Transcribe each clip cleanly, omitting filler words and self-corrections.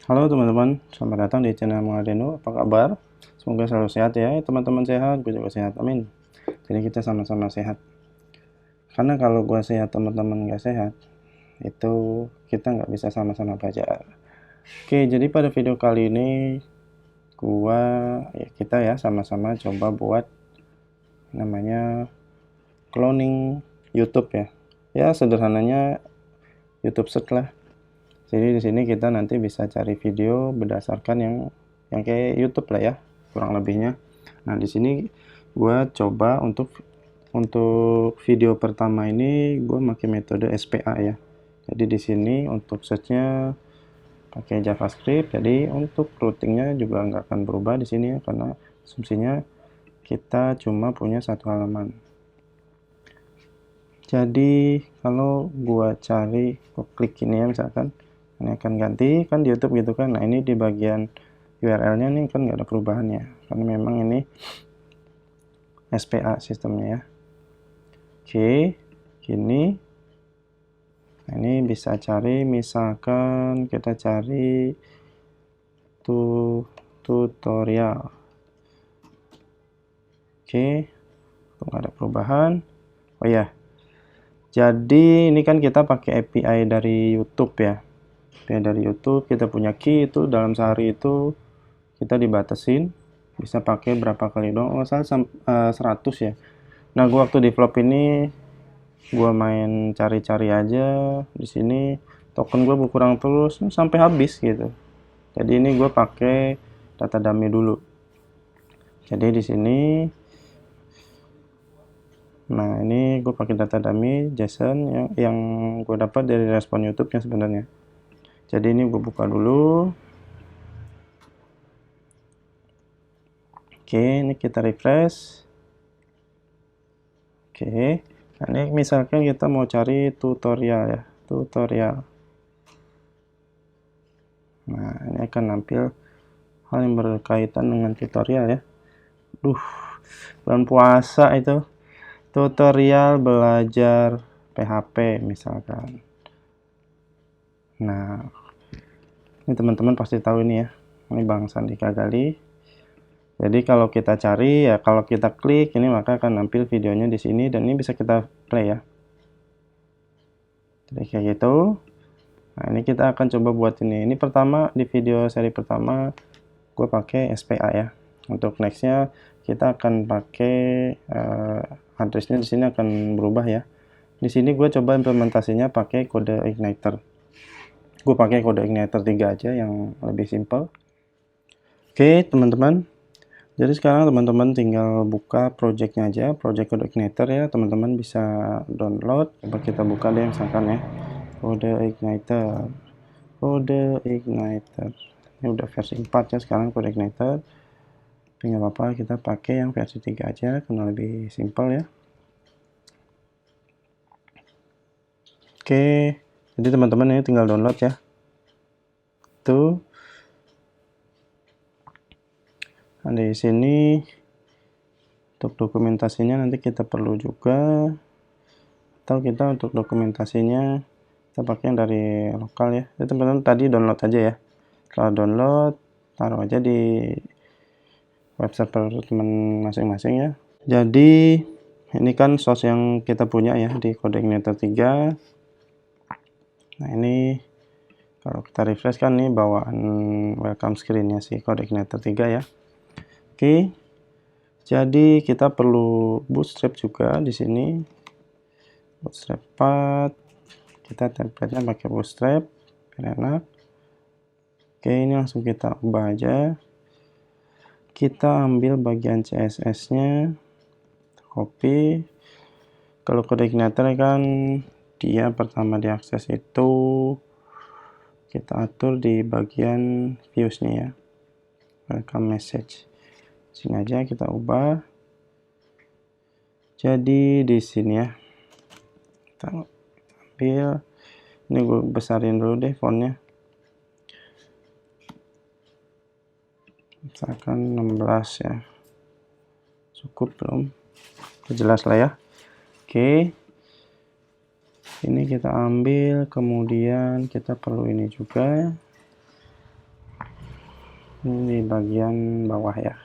Halo teman-teman, selamat datang di channel Mengadeno. Apa kabar? Semoga selalu sehat ya, teman-teman sehat, gue juga sehat, amin. Jadi kita sama-sama sehat. Karena kalau gue sehat, teman-teman nggak sehat, itu kita nggak bisa sama-sama belajar. Oke, jadi pada video kali ini, kita ya sama-sama coba buat namanya cloning YouTube ya. Ya sederhananya YouTube Search lah. Jadi di sini kita nanti bisa cari video berdasarkan yang kayak YouTube lah ya, kurang lebihnya. Nah, di sini gue coba untuk video pertama ini gue pakai metode SPA ya. Jadi di sini untuk search-nya pakai JavaScript. Jadi untuk routingnya juga nggak akan berubah di sini ya, karena asumsinya kita cuma punya satu halaman. Jadi kalau gua cari, gua klik ini ya misalkan, ini akan ganti kan di YouTube gitu kan. Nah ini di bagian URL-nya nih kan nggak ada perubahannya, karena memang ini SPA sistemnya ya. Oke, gini. Nah, ini bisa cari, misalkan kita cari tutorial. Oke, nggak ada perubahan. Oh ya, jadi ini kan kita pakai API dari YouTube ya. API dari YouTube, kita punya key itu dalam sehari itu kita dibatasin bisa pakai berapa kali doang. Oh, saya 100 ya. Nah, gua waktu develop ini gua main cari-cari aja di sini, token gua berkurang terus sampai habis gitu. Jadi ini gua pakai data dummy dulu. Jadi di sini, nah ini gue pakai data dummy JSON yang gue dapat dari respon YouTube yang sebenarnya. Jadi ini gue buka dulu. Oke, ini kita refresh. Oke, nah ini misalkan kita mau cari tutorial ya, tutorial. Nah, ini akan nampil hal yang berkaitan dengan tutorial ya. Bulan puasa itu tutorial belajar PHP misalkan. Nah, ini teman-teman pasti tahu ini ya. Ini Bang Sandika Gali. Jadi kalau kita cari ya, kalau kita klik ini maka akan nampil videonya di sini dan ini bisa kita play ya. Jadi kayak gitu. Nah, ini kita akan coba buat ini. Ini pertama di video seri pertama gue pakai SPA ya. Untuk nextnya kita akan pakai addressnya di sini akan berubah ya. Di sini gue coba implementasinya pakai kode igniter. Gue pakai kode igniter 3 aja yang lebih simple. Oke teman-teman, jadi sekarang teman-teman tinggal buka projectnya aja, project kode igniter ya, teman-teman bisa download. Coba kita buka deh misalkan ya, kode igniter. Ini udah versi 4 ya sekarang kode igniter. Tapi nggak apa-apa, kita pakai yang versi 3 aja karena lebih simple ya. Oke, jadi teman-teman ini tinggal download ya. Tuh. Nah, di sini untuk dokumentasinya nanti kita perlu juga, atau kita untuk dokumentasinya kita pakai yang dari lokal ya. Jadi teman-teman tadi download aja ya. Setelah download, taruh aja di web server teman masing-masing ya. Jadi ini kan source yang kita punya ya di kode igniter 3. Nah ini kalau kita refresh kan nih bawaan welcome screen-nya si kode igniter 3 ya. Oke. Jadi kita perlu bootstrap juga di sini. Bootstrap 4. Kita template-nya pakai bootstrap. Biar enak. Oke, ini langsung kita ubah aja. Kita ambil bagian CSS-nya. Copy. Kalau kode igniter kan dia pertama diakses itu kita atur di bagian views-nya ya. Welcome message. Sini aja kita ubah. Jadi di sini ya. Kita ambil. Ini gue besarin dulu deh fontnya. Misalkan 16 ya. Cukup belum? Jelas lah ya. Oke. Ini kita ambil, kemudian kita perlu ini juga. Ini di bagian bawah ya.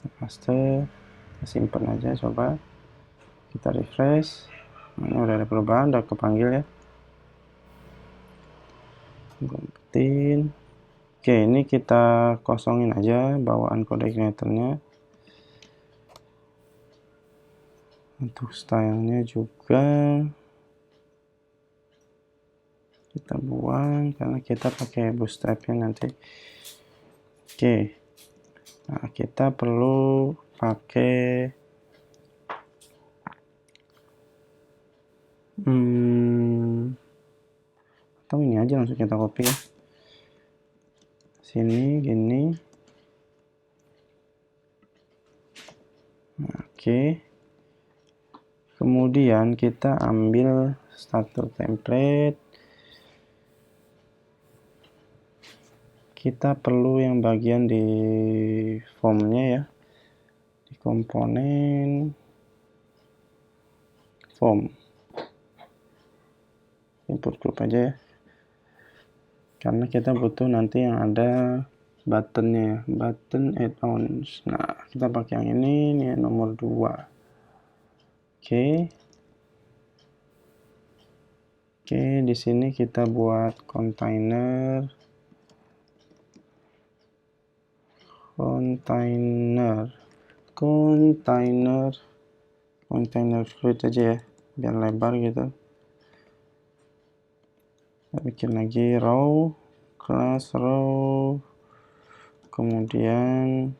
Kita paste, kita simpan aja, coba kita refresh. Nah, ini udah ada perubahan, udah kepanggil ya. Umpetin. Oke, ini kita kosongin aja bawaan kode igniternya. Untuk stylenya juga kita buang karena kita pakai bootstrapnya nanti. Oke, nah kita perlu pakai atau ini aja langsung kita copy ya, sini gini. Nah, oke, kemudian kita ambil starter template. Kita perlu yang bagian di formnya ya, di komponen form, input group aja ya, karena kita butuh nanti yang ada buttonnya ya, button add-ons. Nah, kita pakai yang ini yang nomor 2. Oke, di sini kita buat container fluid aja ya, biar lebar gitu. Kita bikin lagi row, class row, kemudian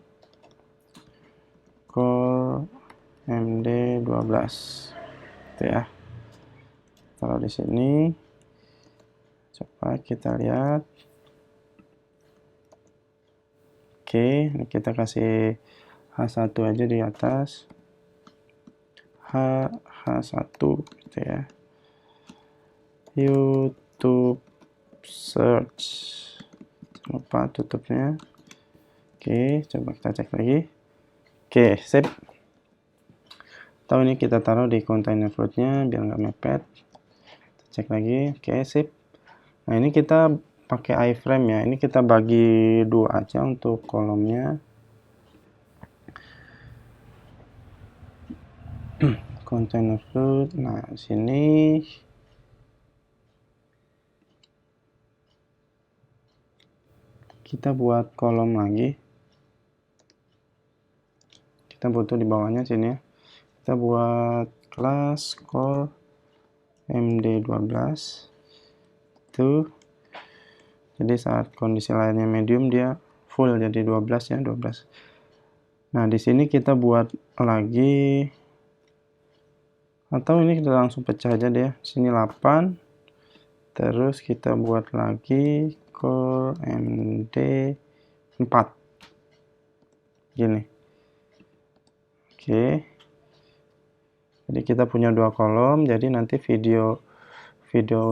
core md12 gitu ya. Kalau di sini coba kita lihat. Oke, ini kita kasih H1 aja di atas, H1 gitu ya. YouTube search, jangan lupa tutupnya. Oke, coba kita cek lagi. Oke, sip. Atau ini kita taruh di container floatnya biar nggak mepet. Kita cek lagi. Oke, sip. Nah, ini kita pakai iframe ya. Ini kita bagi 2 aja untuk kolomnya. Container float. Nah, sini kita buat kolom lagi. Kita butuh di bawahnya sini ya. Kita buat class core md12 itu. Jadi saat kondisi layarnya medium dia full jadi 12 ya, 12. Nah, di sini kita buat lagi, atau ini kita langsung pecah aja deh. Sini 8. Terus kita buat lagi core md 4. Gini. Oke. Jadi kita punya 2 kolom, jadi nanti video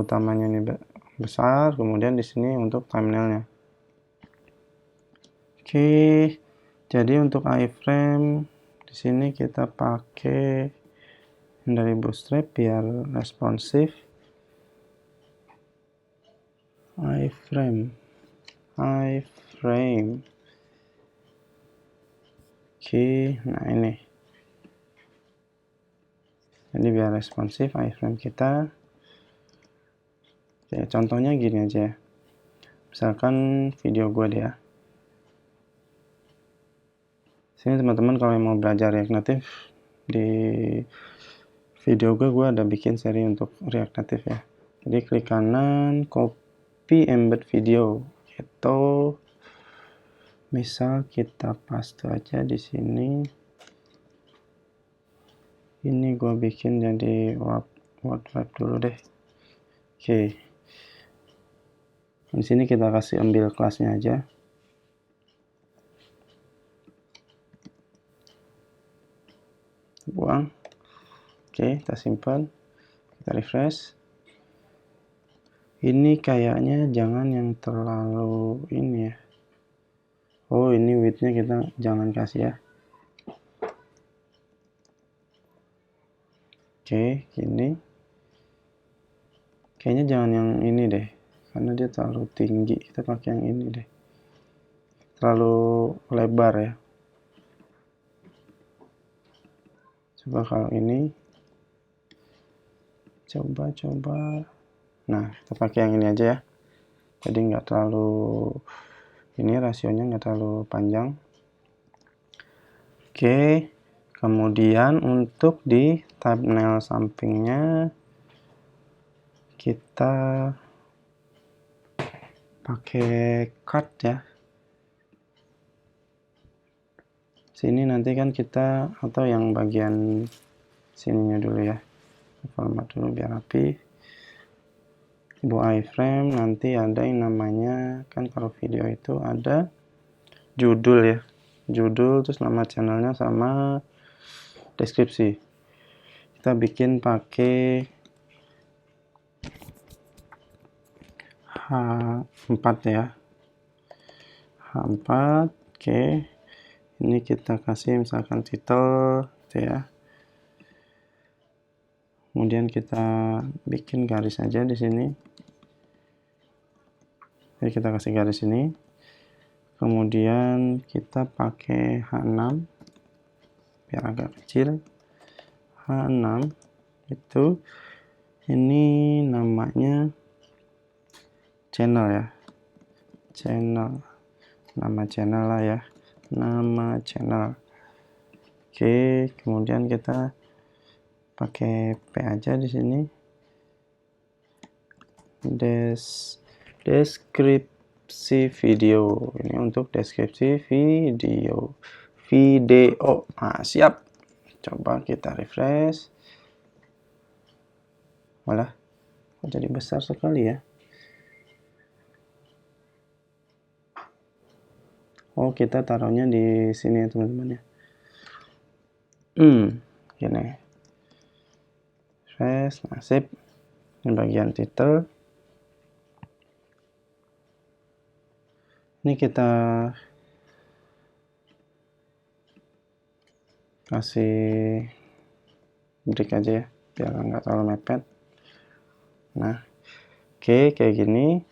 utamanya ini besar, kemudian di sini untuk thumbnailnya. Oke, jadi untuk iframe di sini kita pakai dari bootstrap biar responsif. iframe. Oke, nah ini. Jadi biar responsif iframe kita. Oke, contohnya gini aja. Misalkan video gue deh ya. Sini teman-teman kalau mau belajar React Native, di video gue ada bikin seri untuk React Native ya. Jadi klik kanan, copy embed video. Itu misal kita paste aja di sini. Ini gue bikin jadi word web dulu deh. Oke. Di sini kita kasih ambil kelasnya aja. Buang. Oke, kita simpan. Kita refresh. Ini kayaknya jangan yang terlalu ini ya. Oh, ini width-nya kita jangan kasih ya. Oke, gini. Kayaknya jangan yang ini deh, karena dia terlalu tinggi. Kita pakai yang ini deh. terlalu lebar ya. Coba kalau ini, coba. Nah, kita pakai yang ini aja ya. Jadi nggak terlalu, ini rasionya nggak terlalu panjang. Oke, kemudian untuk di thumbnail sampingnya kita pakai cut ya. Sini nanti kan kita, atau yang bagian sininya dulu ya, format dulu biar rapi. Di iframe nanti ada yang namanya, kan kalau video itu ada judul ya, judul terus nama channelnya sama deskripsi. Kita bikin pakai H4 ya, H4. Oke, ini kita kasih misalkan title gitu ya. Kemudian kita bikin garis aja di sini. Jadi kita kasih garis ini. Kemudian kita pakai H6 biar agak kecil. H6 itu, ini namanya channel ya. Channel. Nama channel lah ya. Nama channel. Oke, kemudian kita pakai P aja di sini. Deskripsi video. Ini untuk deskripsi video. Nah, siap. Coba kita refresh. Walah, kok jadi besar sekali ya. Oh, kita taruhnya di sini ya teman-teman ya. Gini. Refresh, nah sip. Ini bagian title. Ini kita kasih break aja ya, biar nggak terlalu mepet. Nah, oke, kayak gini.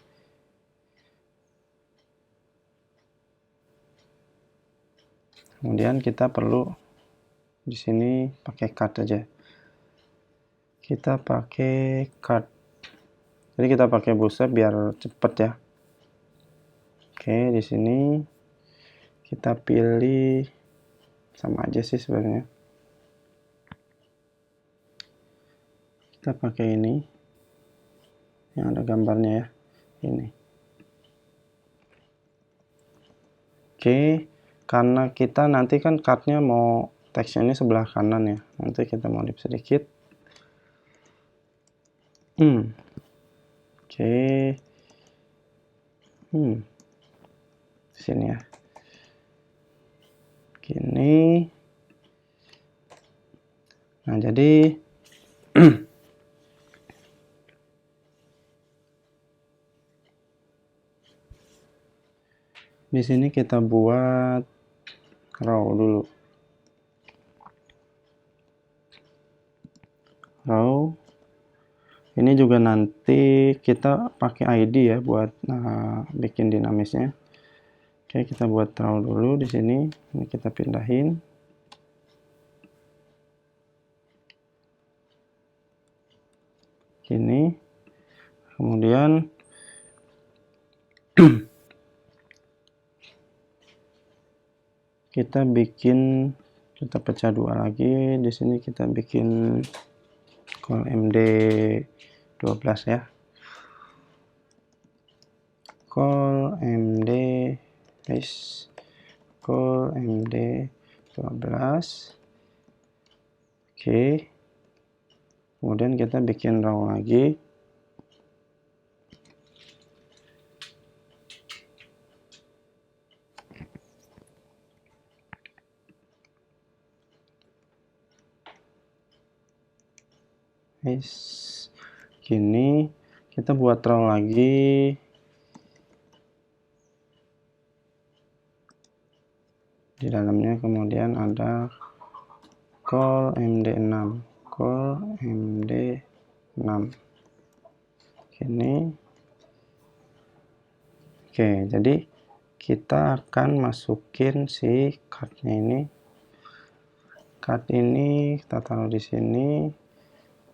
Kemudian kita perlu di sini pakai cut aja. Kita pakai cut. Jadi kita pakai bootstrap biar cepet ya. Oke, di sini kita pilih, sama aja sih sebenarnya. Kita pakai ini yang ada gambarnya ya, ini. Oke, karena kita nanti kan cutnya mau teksnya ini sebelah kanan ya, nanti kita modif sedikit. Oke, sini ya, gini. Nah, jadi di sini kita buat raw dulu. Raw. Ini juga nanti kita pakai ID ya buat bikin dinamisnya. Oke, kita buat raw dulu di sini. Ini kita pindahin. Gini. Kemudian kita pecah dua lagi. Di sini kita bikin call MD 12 ya. Call MD call MD 12. Oke. Kemudian kita bikin raw lagi. Gini, kita buat raw lagi. Di dalamnya kemudian ada call MD6, call MD6. Gini. Oke, jadi kita akan masukin si cardnya ini. Card ini kita taruh di sini,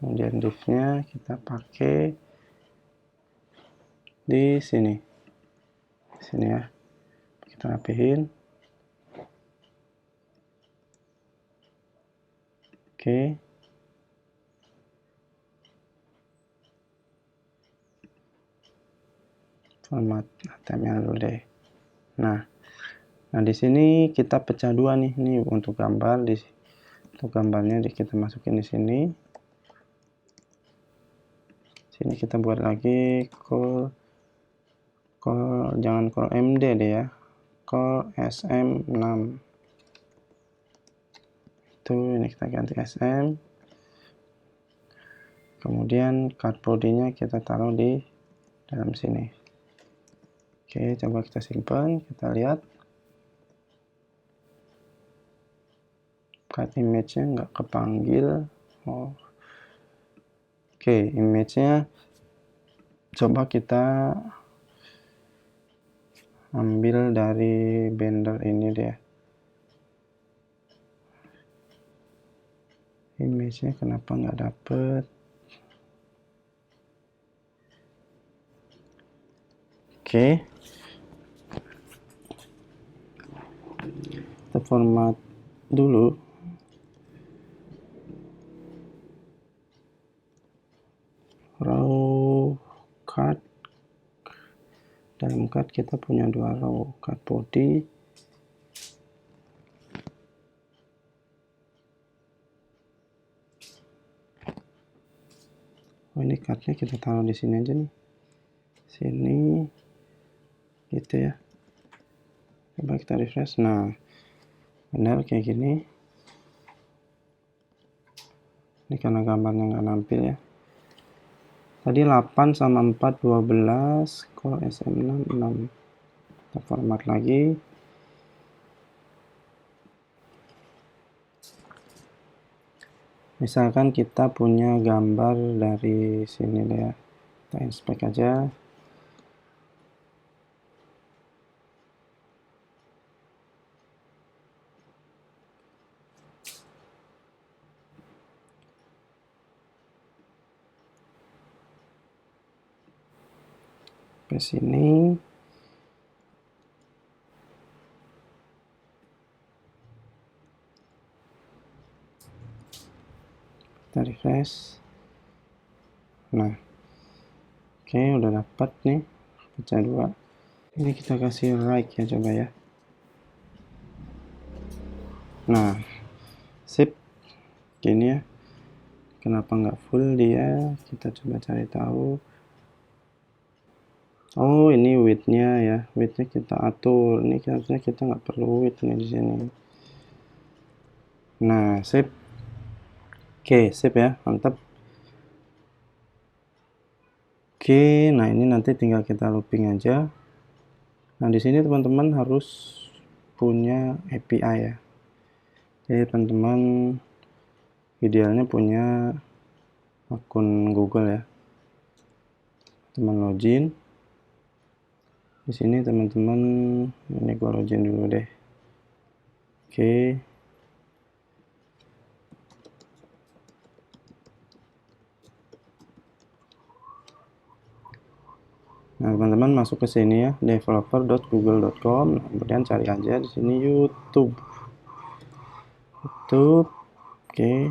kemudian div-nya kita pakai di sini ya, kita rapihin. Oke. Format HTML dulu deh. Nah di sini kita pecah dua nih. Ini untuk gambar, untuk gambarnya kita masukin di sini. Sini kita buat lagi call jangan call MD deh ya, call SM6. Itu ini kita ganti SM. Kemudian card body-nya kita taruh di dalam sini. Oke, coba kita simpan, kita lihat. Card image-nya nggak kepanggil. Oke, image-nya coba kita ambil dari Blender ini deh. Image-nya kenapa nggak dapet? Oke. Kita format dulu. Raw card. Dalam card kita punya dua raw, card body. Ini cardnya kita taruh di sini aja nih. Sini. Gitu ya. Coba kita refresh. Nah, benar kayak gini. Ini karena gambarnya nggak nampil ya. Tadi 8 sama 4 12, kalau SM6 6. Kita format lagi. Misalkan kita punya gambar dari sini deh ya. Kita inspect aja. Ke sini. Kita refresh. Nah, oke, udah dapat nih pecah dua. Ini kita kasih right ya, coba ya. Nah, sip. Gini ya. Kenapa nggak full dia? Kita coba cari tahu. Oh, ini width-nya ya. Width-nya kita atur. Ini harusnya kita nggak perlu width nih di sini. Nah, sip. Oke, sip ya, mantap. Oke, nah ini nanti tinggal kita looping aja. Nah, di sini teman-teman harus punya API ya. Jadi teman-teman idealnya punya akun Google ya. Teman login. Di sini teman-teman, ini gua login dulu deh. Oke. Nah, teman-teman masuk ke sini ya, developer.google.com. Kemudian cari aja di sini YouTube. Oke.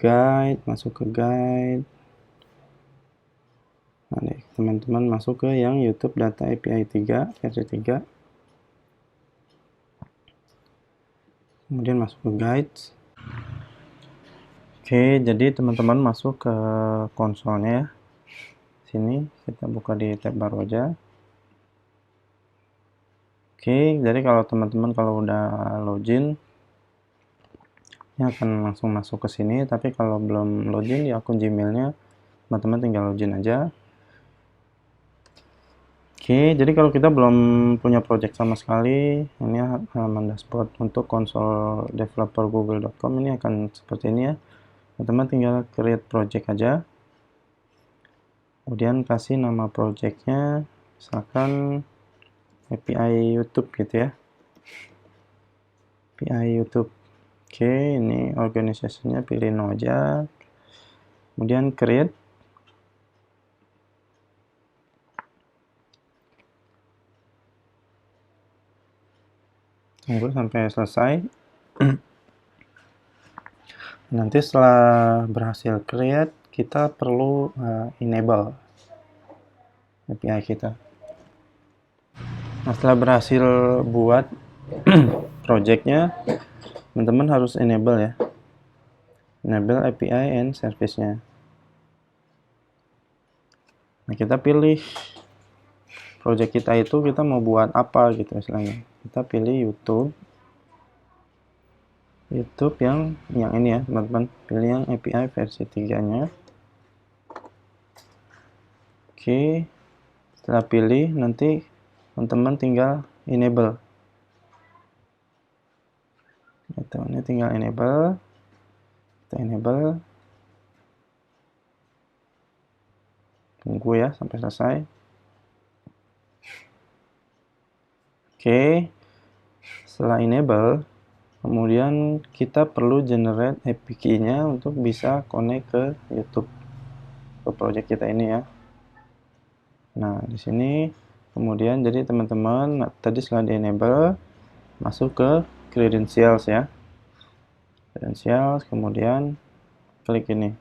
Guide, masuk ke guide. Nah, nih, teman-teman masuk ke yang YouTube Data API 3, versi 3. Kemudian masuk ke guides. Oke, jadi teman-teman masuk ke konsolnya ya. Sini kita buka di tab baru aja. Oke, jadi kalau teman-teman kalau udah login, ini akan langsung masuk ke sini. Tapi kalau belum login di akun Gmailnya, teman-teman tinggal login aja. Oke, jadi kalau kita belum punya project sama sekali, ini halaman dashboard untuk konsol developer google.com ini akan seperti ini ya. Teman-teman tinggal create project aja. Kemudian kasih nama projectnya misalkan API YouTube gitu ya, API YouTube. Oke, ini organisasinya pilih Nojak, kemudian create. Tunggu sampai selesai. Nanti setelah berhasil create, kita perlu enable API kita. Nah, setelah berhasil buat projectnya, teman-teman harus enable ya, enable API and service-nya. Nah, kita pilih project kita itu kita mau buat apa gitu istilahnya. Kita pilih YouTube yang ini ya teman-teman, pilih yang API versi 3-nya. Oke, setelah pilih nanti teman-teman tinggal enable gitu. Ini tinggal enable, kita enable, tunggu ya sampai selesai. Oke, setelah enable, kemudian kita perlu generate API key-nya untuk bisa connect ke YouTube, ke project kita ini ya. Nah, di sini kemudian jadi teman-teman tadi setelah di enable, masuk ke credentials ya, credentials, kemudian klik ini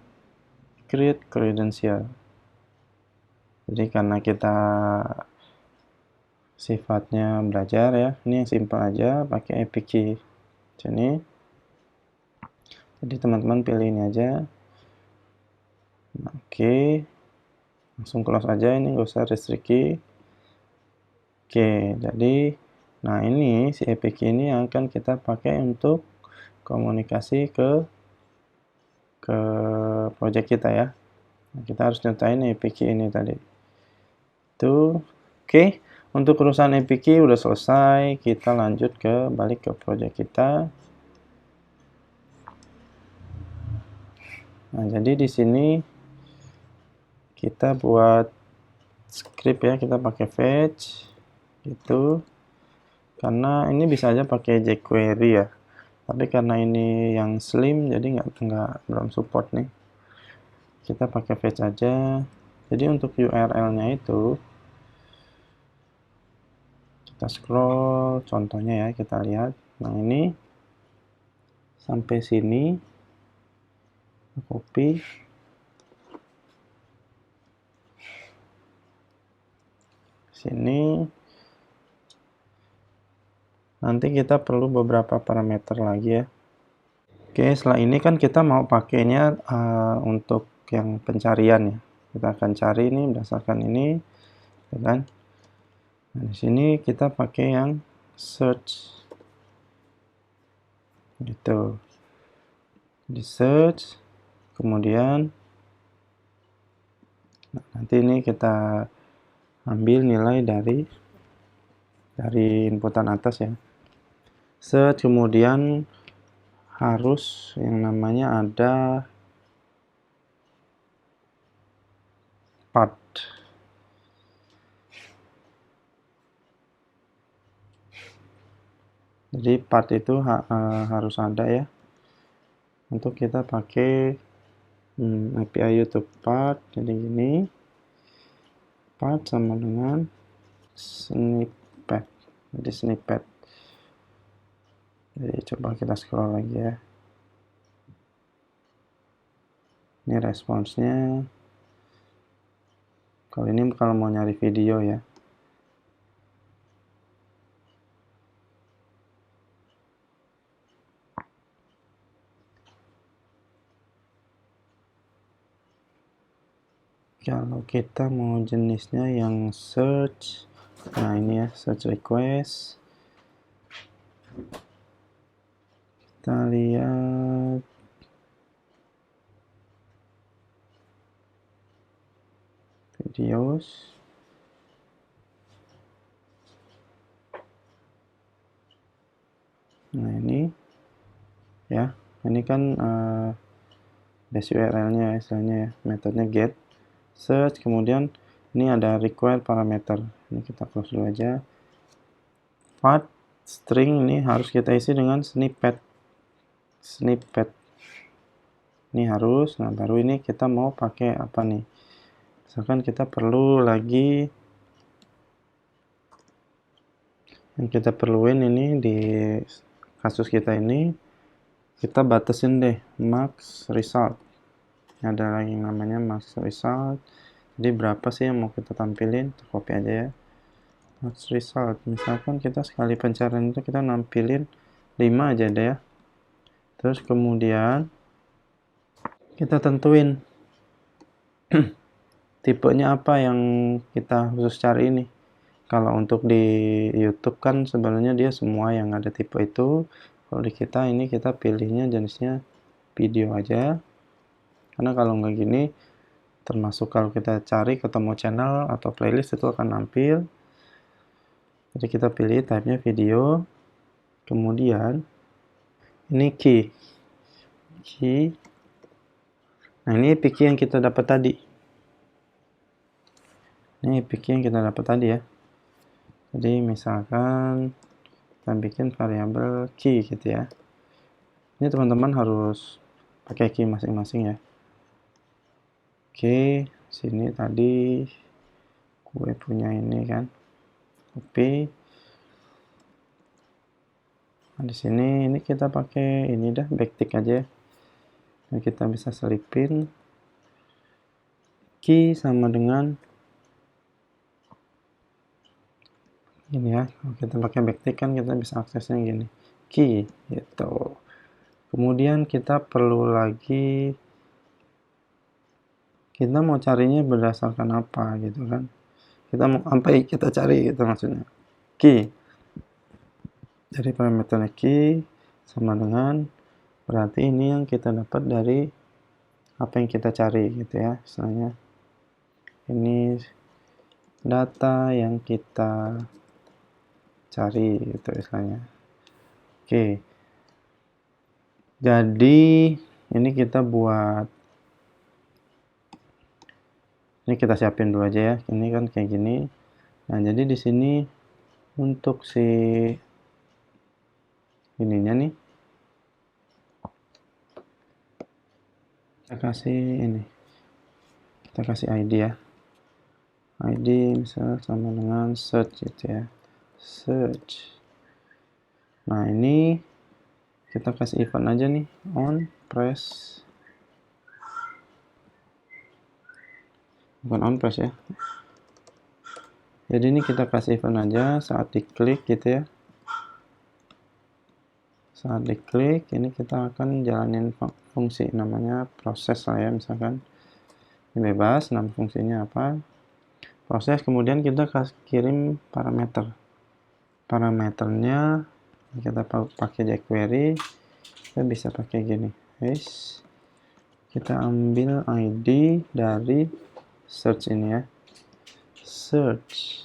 create credential. Jadi karena kita sifatnya belajar ya, ini yang simple aja, pakai API key sini. Jadi teman-teman pilih ini aja. Nah, oke, langsung close aja, ini nggak usah restrict key. Oke, jadi nah ini si API key ini yang akan kita pakai untuk komunikasi ke project kita ya. Nah, kita harus nyatain API key ini tadi. Tuh, oke. Untuk urusan API key udah selesai, kita lanjut ke balik ke project kita. Nah, jadi di sini kita buat script ya, kita pakai fetch gitu. Karena ini bisa aja pakai jQuery ya. Tapi karena ini yang slim jadi belum support nih. Kita pakai fetch aja. Jadi untuk URL-nya itu kita scroll contohnya ya, kita lihat. Nah, ini sampai sini copy, sini. Nanti kita perlu beberapa parameter lagi ya. Oke, setelah ini kan kita mau pakainya untuk yang pencarian ya. Kita akan cari ini berdasarkan ini, ya kan? Nah, di sini kita pakai yang search, gitu. Di search, kemudian nanti ini kita ambil nilai dari inputan atas ya. Search, kemudian harus yang namanya ada path. Jadi path itu harus ada ya. Untuk kita pakai API YouTube path. Jadi ini path sama dengan snippet. Jadi snippet. Jadi coba kita scroll lagi ya. Ini responsnya. Kalau ini kalau mau nyari video ya. Kalau kita mau jenisnya yang search, nah ini ya search request. Kita lihat videos. Nah ini ya, ini kan base URL-nya istilahnya ya, metodenya get search, kemudian Ini ada required parameter. Ini kita close dulu aja. Path string ini harus kita isi dengan snippet. Ini harus. Nah, baru ini kita mau pakai apa nih? Misalkan kita perlu lagi, yang kita perluin ini di kasus kita ini, kita batasin deh max result. Ada lagi yang namanya max result. Jadi berapa sih yang mau kita tampilin? Kita copy aja ya. Max result. Misalkan kita sekali pencarian itu kita nampilin 5 aja deh ya. Terus kemudian kita tentuin tipenya apa yang kita khusus cari ini. Kalau untuk di YouTube kan sebenarnya dia semua yang ada tipe itu. Kalau di kita ini kita pilihnya jenisnya video aja. Karena kalau nggak gini, termasuk kalau kita cari ketemu channel atau playlist itu akan nampil. Jadi kita pilih type-nya video. Kemudian ini key. Nah, ini API key yang kita dapat tadi. Ini API key yang kita dapat tadi ya. Jadi misalkan kita bikin variabel key gitu ya. Ini teman-teman harus pakai key masing-masing ya. Oke, sini tadi gue punya ini kan. Copy. Nah, di sini ini kita pakai ini dah backtick aja. Nah, kita bisa selipin key sama dengan ini ya. Kalau kita pakai backtick kan kita bisa aksesnya gini. Key gitu. Kemudian kita perlu lagi, kita mau carinya berdasarkan apa gitu kan. Kita mau apa yang kita cari gitu maksudnya. Key. Jadi parameternya key sama dengan berarti ini yang kita dapat dari apa yang kita cari gitu ya. Misalnya ini data yang kita cari gitu misalnya. Oke. Jadi ini kita buat, ini kita siapin dulu aja ya. Ini kan kayak gini. Nah, jadi di sini untuk si ininya nih kita kasih ini. Kita kasih ID ya. ID misalnya sama dengan search gitu ya. Search. Nah, ini kita kasih event aja nih on press. Bukan on press ya. Jadi ini kita kasih event aja saat diklik gitu ya. Saat diklik ini kita akan jalanin fungsi namanya proses lah ya, misalkan ini bebas nama fungsinya apa, proses. Kemudian kita kirim parameternya kita pakai jQuery. Kita bisa pakai gini, guys, kita ambil ID dari search ini ya, search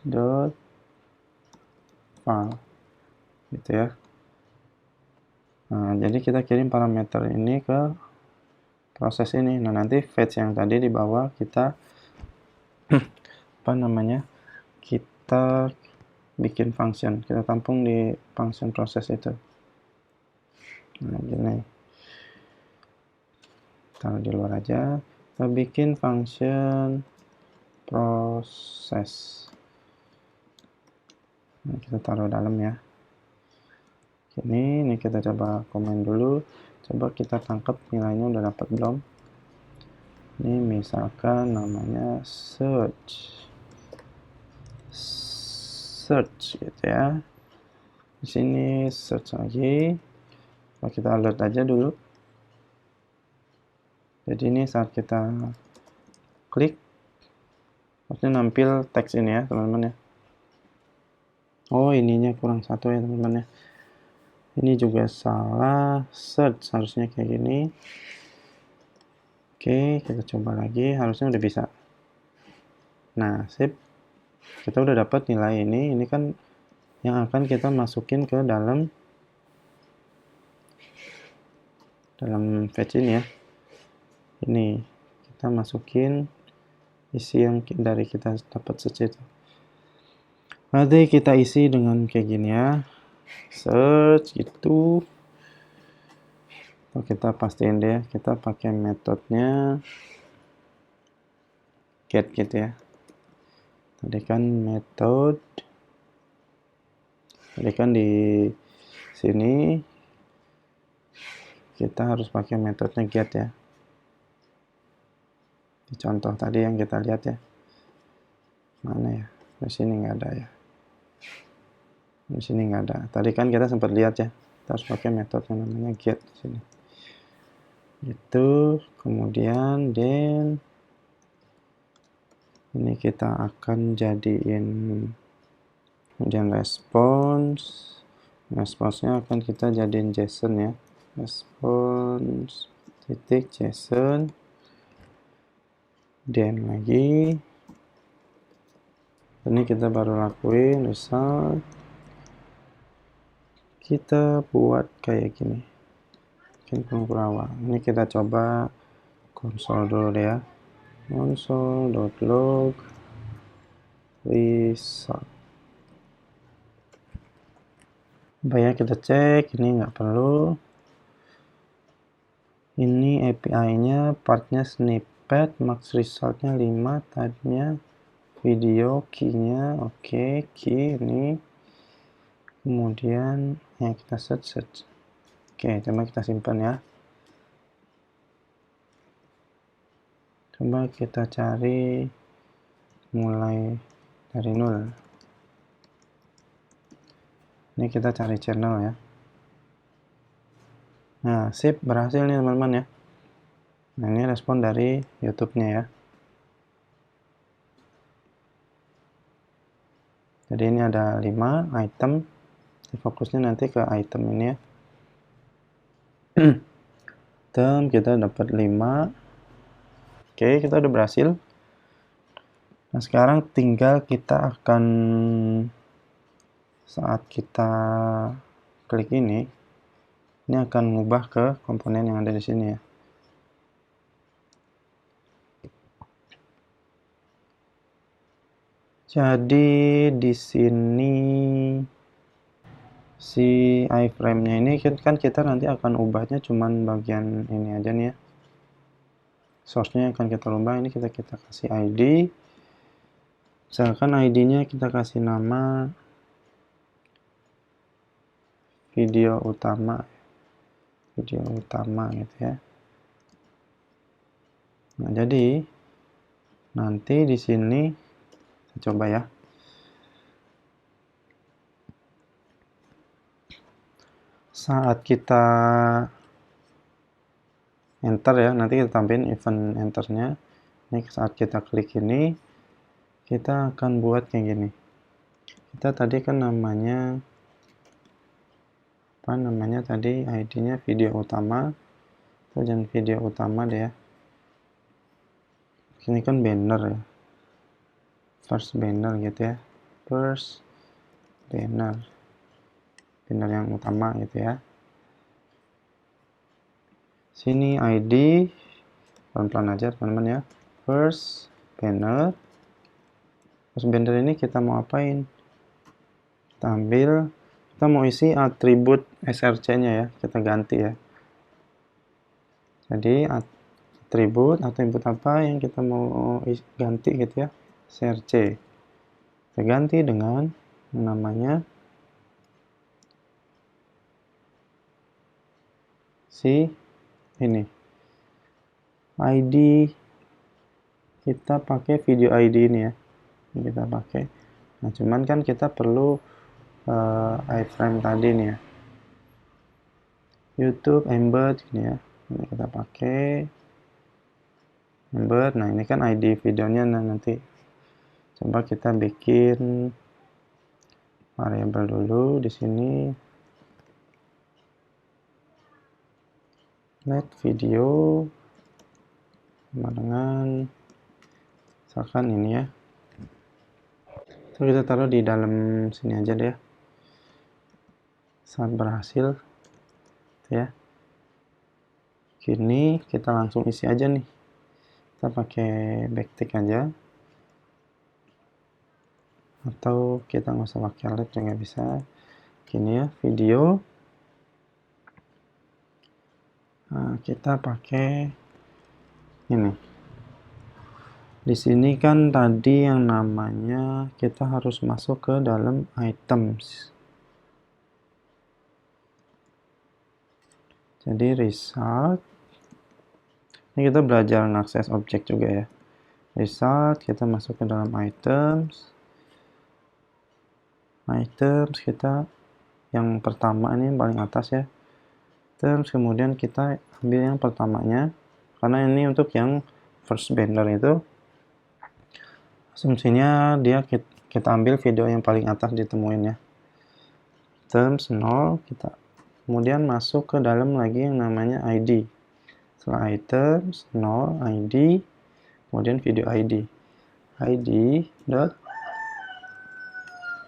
dot file gitu ya. Nah, jadi kita kirim parameter ini ke proses ini. Nah, nanti fetch yang tadi di bawah kita apa namanya, kita bikin function, kita tampung di function proses itu. Nah, gini, taruh di luar aja, kita bikin function proses. Nah, kita taruh dalam ya. Ini kita coba komen dulu, coba kita tangkap nilainya udah dapat belum. Ini misalkan namanya search gitu ya. Di sini search lagi. Coba kita alert aja dulu. Jadi ini saat kita klik pasti nampil teks ini ya teman-teman ya. Oh, ininya kurang satu ya teman-teman ya. Ini juga salah, search harusnya kayak gini. Oke, kita coba lagi, harusnya udah bisa. Nah, sip. Kita udah dapat nilai ini kan yang akan kita masukin ke dalam fetch ini ya. ini kita masukin isi yang dari kita dapat search itu. Nanti kita isi dengan kayak gini ya, search gitu. Kita pastiin deh, kita pakai metodenya get gitu ya. Tadi kan di sini kita harus pakai metodenya get ya. Di contoh tadi yang kita lihat ya. Mana ya? Di sini nggak ada ya. Di sini nggak ada. Tadi kan kita sempat lihat ya. Kita harus pakai metode yang namanya get di sini. Itu kemudian then ini kita akan jadiin kemudian responsnya akan kita jadiin JSON ya. Response titik JSON then lagi ini kita baru lakuin result, kita buat kayak gini mungkin kurang. Ini kita coba konsol dulu deh ya, console.log result. Baiknya kita cek, ini nggak perlu. Ini API-nya, partnya snippet, max resultnya 5, type-nya video, key-nya oke, key ini. Kemudian yang kita search. Oke, coba kita simpan ya. Coba kita cari mulai dari 0. Ini kita cari channel ya. Nah, sip, berhasil nih teman-teman ya. Nah, ini respon dari YouTube-nya ya. Jadi ini ada 5 item. Fokusnya nanti ke item ini ya. Item kita dapat 5. Oke, kita udah berhasil. Nah, sekarang tinggal kita akan saat kita klik ini akan mengubah ke komponen yang ada di sini ya. Jadi di sini si iframe-nya ini kan kita nanti akan ubahnya cuman bagian ini aja nih ya. Source-nya akan kita ubah, ini kita kasih ID. Misalkan ID-nya kita kasih nama video utama gitu ya. Nah, jadi nanti di sini kita coba ya. Saat kita enter ya, nanti kita tampilin event enternya. Ini saat kita klik ini, kita akan buat kayak gini. Kita tadi kan namanya tadi ID-nya video utama. Itu jangan video utama deh ya. Ini kan banner ya. First banner gitu ya. First banner yang utama gitu ya. Sini ID pelan-pelan aja teman-teman ya. First banner ini kita mau apain? Kita ambil, kita mau isi atribut src-nya ya, kita ganti ya. Jadi atribut apa yang kita mau ganti gitu ya, src. Kita ganti dengan namanya si ini. ID kita pakai video ID ini ya. Ini kita pakai. Nah, cuman kan kita perlu iframe tadi nih ya. YouTube embed ini ya. Ini kita pakai embed. Nah, ini kan ID videonya nanti. Coba kita bikin variabel dulu di sini. Let video sama dengan misalkan ini ya. Terus kita taruh di dalam sini aja deh ya. Saat berhasil ya. Gini kita langsung isi aja nih, kita pakai backtick aja, atau kita nggak usah pakai LED juga bisa. Gini ya, video. Nah, kita pakai ini. Di sini kan tadi yang namanya kita harus masuk ke dalam items. Jadi result. Ini kita belajar mengakses objek juga ya. Result, kita masuk ke dalam items. Items kita yang pertama ini yang paling atas ya. Items, kemudian kita ambil yang pertamanya. Karena ini untuk yang first banner itu. Asumsinya dia kita ambil video yang paling atas ditemuin ya. Items 0, kita kemudian masuk ke dalam lagi yang namanya ID. Setelah items 0 ID, kemudian video ID. ID dot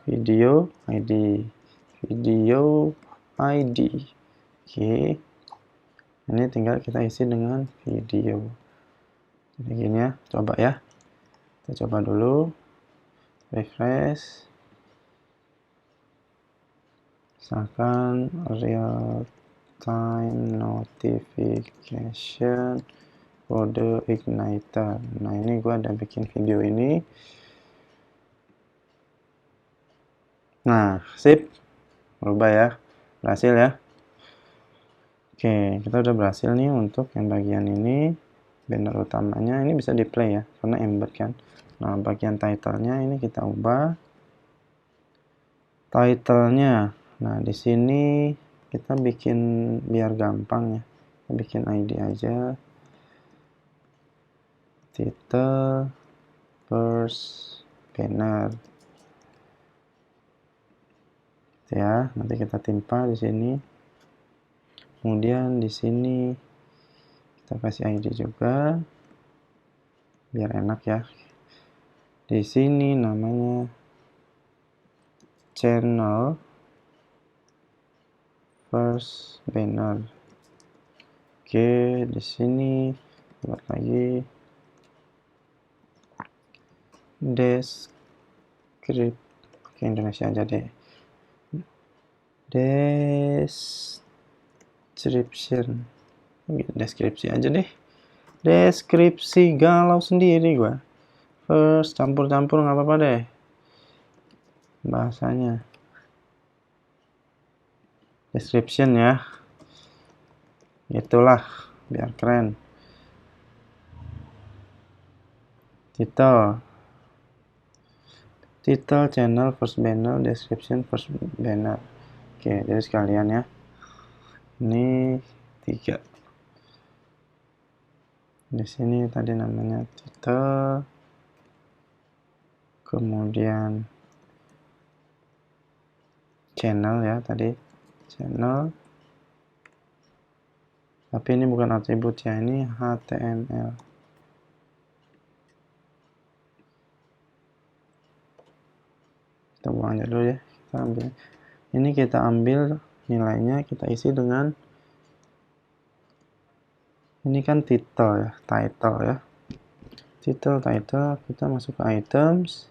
video ID. Video ID. Oke. Ini tinggal kita isi dengan video. Jadi gini ya, coba ya. Kita coba dulu. Refresh. Misalkan real time notification kode igniter. Nah, ini gua ada bikin video ini. Nah, sip. Berubah ya. Berhasil ya. Oke, kita udah berhasil nih untuk yang bagian ini. Banner utamanya ini bisa di play ya, karena embed kan. Nah, bagian title-nya ini kita ubah. Title-nya. Nah, di sini kita bikin biar gampang ya. Kita bikin ID aja. Title first banner. Ya, nanti kita timpa di sini. Kemudian di sini kita kasih ID juga biar enak ya. Di sini namanya channel first banner. Oke, di sini buat lagi description. Oke, Indonesia aja deh. Deskripsi aja deh. Deskripsi, galau sendiri gua. First campur-campur nggak apa-apa deh bahasanya. Description ya, itulah biar keren. Title channel first banner, description first banner. Oke, jadi sekalian ya, ini 3. Di sini tadi namanya title, kemudian channel ya, tadi channel, tapi ini bukan atribut ya, ini HTML. Kita buang aja dulu ya, kita ambil ini, kita ambil nilainya, kita isi dengan ini kan title ya, title ya, title, kita masuk ke items,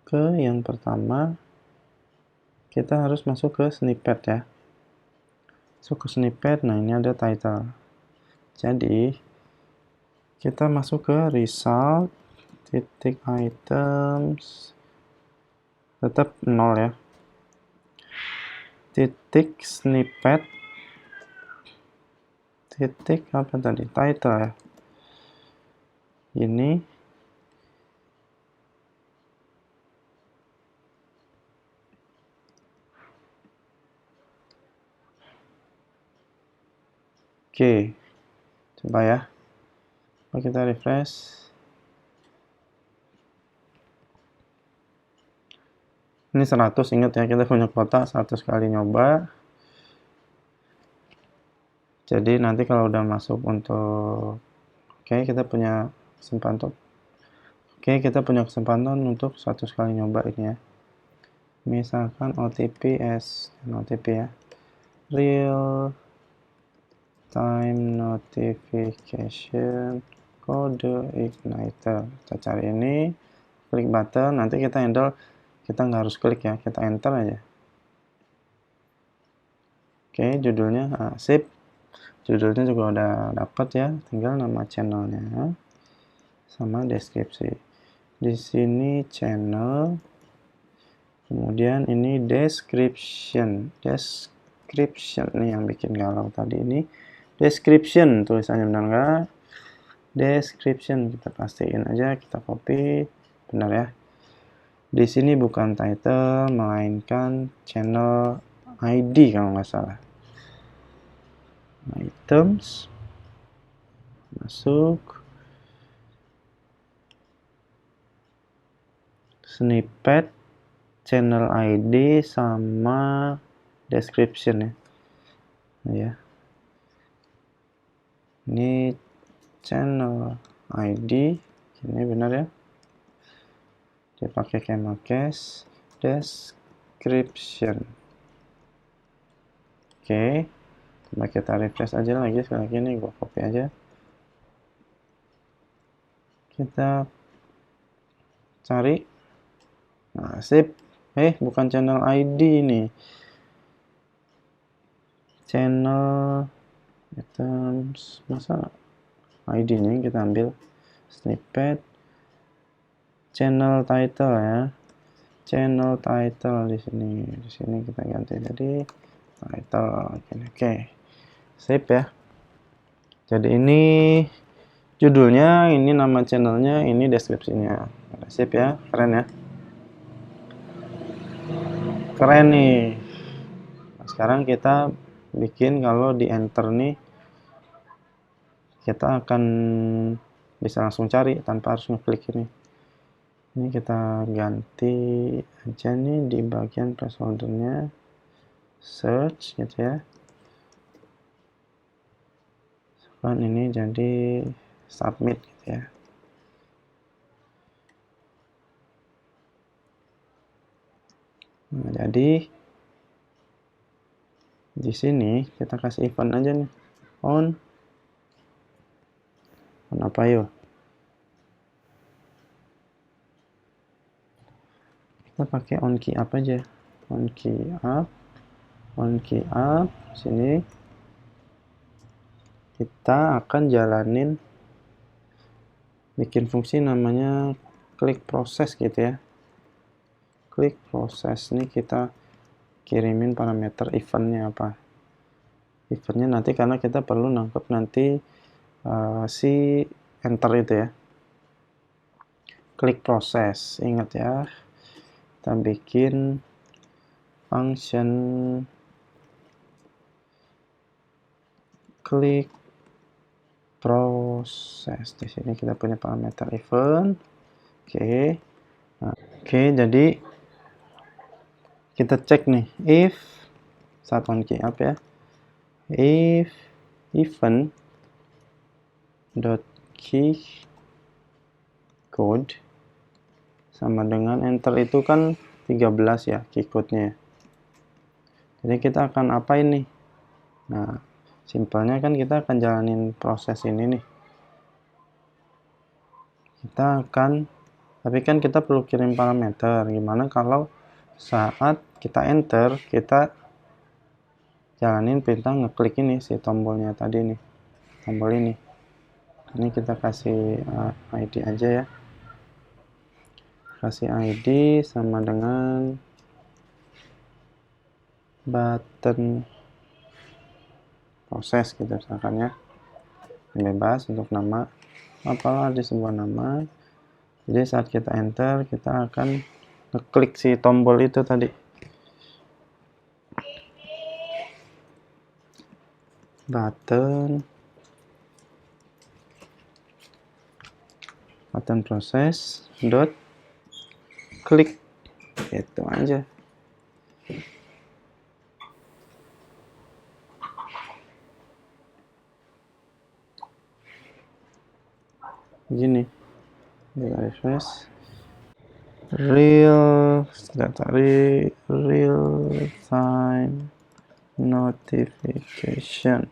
ke yang pertama kita harus masuk ke snippet ya, masuk ke snippet. Nah, ini ada title, jadi kita masuk ke result titik items, tetap 0 ya, titik snippet titik apa tadi, title ya, ini oke. Coba ya, kita refresh. Ini 100, ingat ya, kita punya kuota 100 kali nyoba. Jadi nanti kalau udah masuk untuk kita punya kesempatan untuk 100 kali nyoba ini ya. Misalkan OTP ya, real time notification kode igniter. Kita cari ini, klik button, nanti kita handle, kita nggak harus klik ya, kita enter aja. Oke, judulnya sip, judulnya juga udah dapat ya, tinggal nama channelnya sama deskripsi. Di sini channel, kemudian ini description nih yang bikin galau tadi. Ini description, tulisannya benar nggak? Description, kita pastiin aja, kita copy, benar ya. Di sini bukan title, melainkan channel ID kalau nggak salah. Items, masuk, snippet, channel ID sama description ya. Ini channel ID, ini benar ya. Dipakai kemakes description. Oke, coba kita refresh aja lagi sekali lagi nih, gua copy aja. Kita cari. Nah, sip. Bukan channel ID nih. Channel items, masa ID-nya kita ambil snippet. Channel title ya. Channel title di sini. Di sini kita ganti jadi title. Oke. Sip ya. Jadi ini judulnya, ini nama channelnya, ini deskripsinya. Sip ya, keren ya. Keren nih. Nah, sekarang kita bikin, kalau di enter nih kita akan bisa langsung cari tanpa harus ngeklik ini. Ini kita ganti aja nih di bagian placeholder-nya, search gitu ya. Dan ini jadi submit gitu ya. Nah, jadi di sini kita kasih event aja nih, on apa yuk? Kita pakai on key up aja, on key up. Sini kita akan jalanin bikin fungsi namanya klik proses gitu ya. Klik proses nih, kita kirimin parameter eventnya apa. Eventnya nanti, karena kita perlu nangkep nanti si enter itu ya. Klik proses, ingat ya, kita bikin function klik proses. Di sini kita punya parameter event. Oke. Nah, jadi kita cek nih, if saat on key up ya, if event dot key code sama dengan enter itu kan 13 ya key code-nya. Jadi kita akan apa ini? Nah, simpelnya kan kita akan jalanin proses ini nih. Tapi kan kita perlu kirim parameter. Gimana kalau saat kita enter, kita jalanin perintah ngeklik ini, si tombolnya tadi nih, tombol ini. Ini kita kasih ID aja ya. Kasih ID sama dengan button proses gitu misalkan ya. Bebas untuk nama, apalah di sebuah nama. Jadi saat kita enter, kita akan ngeklik si tombol itu tadi. Button proses dot klik, itu aja. Gini, refresh, real time notification.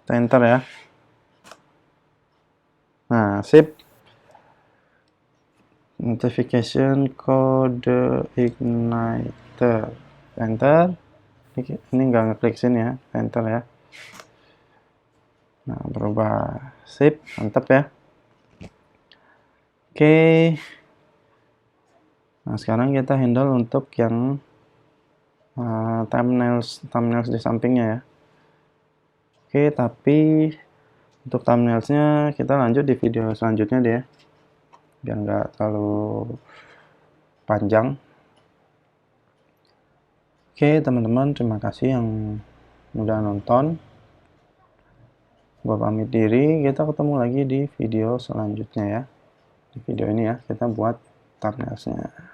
Kita enter ya. Nah, sip. Notification kode igniter. Enter. Ini nggak ngeklik sini ya. Enter ya. Nah, berubah. Sip. Mantap ya. Oke. Nah, sekarang kita handle untuk yang thumbnails di sampingnya ya. Oke, tapi untuk thumbnailsnya kita lanjut di video selanjutnya deh ya, biar nggak terlalu panjang. Oke teman-teman, terima kasih yang udah nonton. Gua pamit diri, kita ketemu lagi di video selanjutnya ya. Di video ini ya, kita buat thumbnailsnya.